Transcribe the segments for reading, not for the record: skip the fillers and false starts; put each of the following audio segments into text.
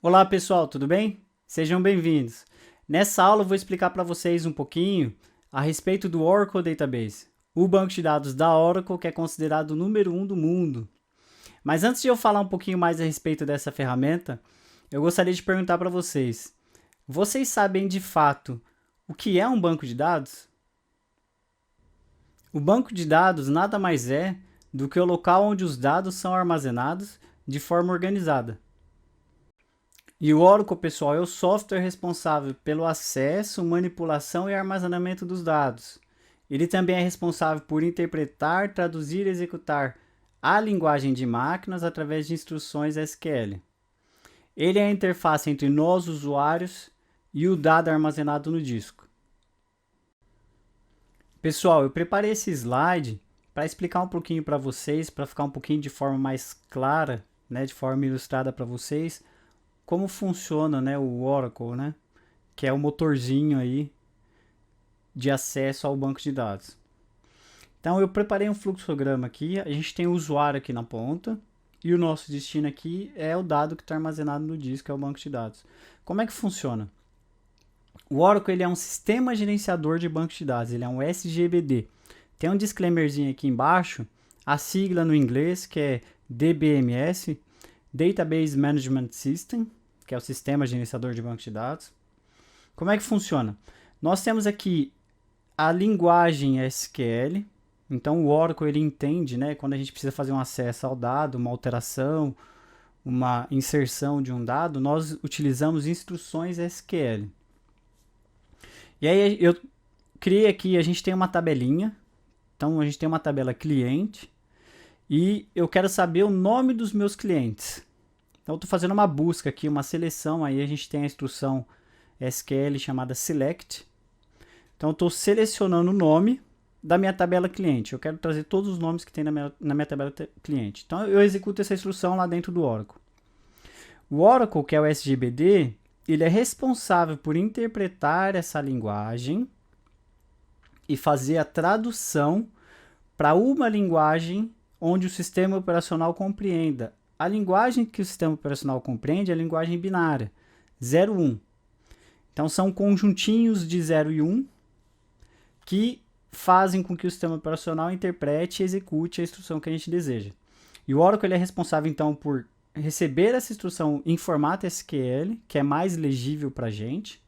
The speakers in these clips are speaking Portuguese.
Olá pessoal, tudo bem? Sejam bem-vindos. Nessa aula eu vou explicar para vocês um pouquinho a respeito do Oracle Database, o banco de dados da Oracle que é considerado o número 1 do mundo. Mas antes de eu falar um pouquinho mais a respeito dessa ferramenta, eu gostaria de perguntar para vocês: vocês sabem de fato o que é um banco de dados? O banco de dados nada mais é do que o local onde os dados são armazenados de forma organizada. E o Oracle, pessoal, é o software responsável pelo acesso, manipulação e armazenamento dos dados. Ele também é responsável por interpretar, traduzir e executar a linguagem de máquinas através de instruções SQL. Ele é a interface entre nós, usuários, e o dado armazenado no disco. Pessoal, eu preparei esse slide para explicar um pouquinho para vocês, para ficar um pouquinho de forma mais clara, né, de forma ilustrada para vocês, como funciona, né, o Oracle, que é o motorzinho aí de acesso ao banco de dados. Então eu preparei um fluxograma aqui, a gente tem o usuário aqui na ponta e o nosso destino aqui é o dado que está armazenado no disco, é o banco de dados. Como é que funciona? O Oracle ele é um sistema gerenciador de banco de dados, ele é um SGBD. Tem um disclaimerzinho aqui embaixo, a sigla no inglês que é DBMS, Database Management System, que é o sistema gerenciador de banco de dados. Como é que funciona? Nós temos aqui a linguagem SQL. Então o Oracle ele entende, né, quando a gente precisa fazer um acesso ao dado, uma alteração, uma inserção de um dado, nós utilizamos instruções SQL. E aí eu criei aqui, a gente tem uma tabelinha. Então a gente tem uma tabela cliente e eu quero saber o nome dos meus clientes. Então eu estou fazendo uma busca aqui, uma seleção, aí a gente tem a instrução SQL chamada select. Então eu estou selecionando o nome da minha tabela cliente. Eu quero trazer todos os nomes que tem na minha tabela cliente. Então eu executo essa instrução lá dentro do Oracle. O Oracle, que é o SGBD, ele é responsável por interpretar essa linguagem e fazer a tradução para uma linguagem onde o sistema operacional compreenda. A linguagem que o sistema operacional compreende é a linguagem binária, 0 e 1. Então são conjuntinhos de 0 e 1 que fazem com que o sistema operacional interprete e execute a instrução que a gente deseja. E o Oracle ele é responsável então por receber essa instrução em formato SQL, que é mais legível para a gente,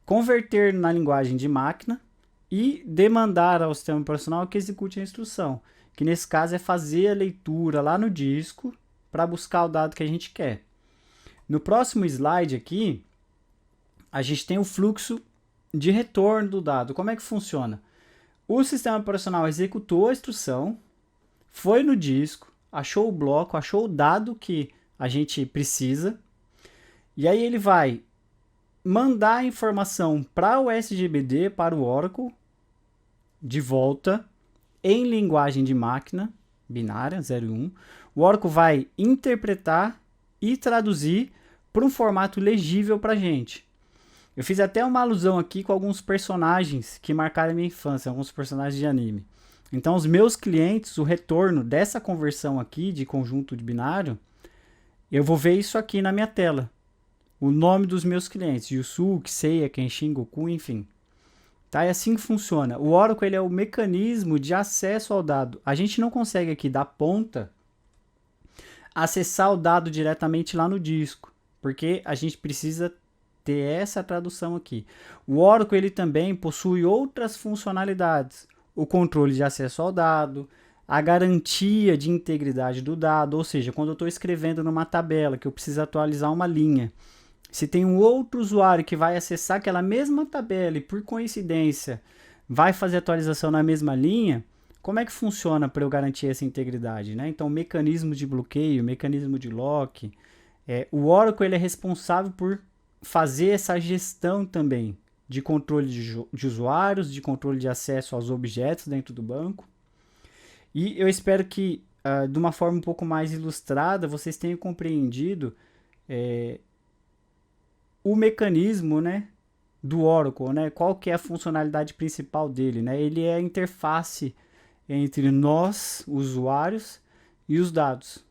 converter na linguagem de máquina e demandar ao sistema operacional que execute a instrução, que nesse caso é fazer a leitura lá no disco para buscar o dado que a gente quer. No próximo slide aqui, a gente tem o fluxo de retorno do dado. Como é que funciona? O sistema operacional executou a instrução, foi no disco, achou o bloco, achou o dado que a gente precisa, e aí ele vai mandar a informação para o SGBD, para o Oracle, de volta, em linguagem de máquina, binária, 0 e 1. O Oracle vai interpretar e traduzir para um formato legível para a gente. Eu fiz até uma alusão aqui com alguns personagens que marcaram a minha infância, alguns personagens de anime. Então, os meus clientes, o retorno dessa conversão aqui de conjunto de binário, eu vou ver isso aqui na minha tela. O nome dos meus clientes, Yusuke, Seiya, Kenshin, Goku, enfim. Tá? É assim que funciona. O Oracle ele é o mecanismo de acesso ao dado. A gente não consegue aqui da ponta acessar o dado diretamente lá no disco, porque a gente precisa ter essa tradução aqui. O Oracle ele também possui outras funcionalidades. O controle de acesso ao dado, a garantia de integridade do dado, ou seja, quando eu estou escrevendo numa tabela que eu preciso atualizar uma linha, se tem um outro usuário que vai acessar aquela mesma tabela e por coincidência vai fazer atualização na mesma linha, como é que funciona para eu garantir essa integridade, né? Então, mecanismo de bloqueio, mecanismo de lock, o Oracle ele é responsável por fazer essa gestão também de controle de usuários, de controle de acesso aos objetos dentro do banco. E eu espero que, de uma forma um pouco mais ilustrada, vocês tenham compreendido o mecanismo, né, do Oracle, né? Qual que é a funcionalidade principal dele, né? Ele é a interface entre nós, usuários, e os dados.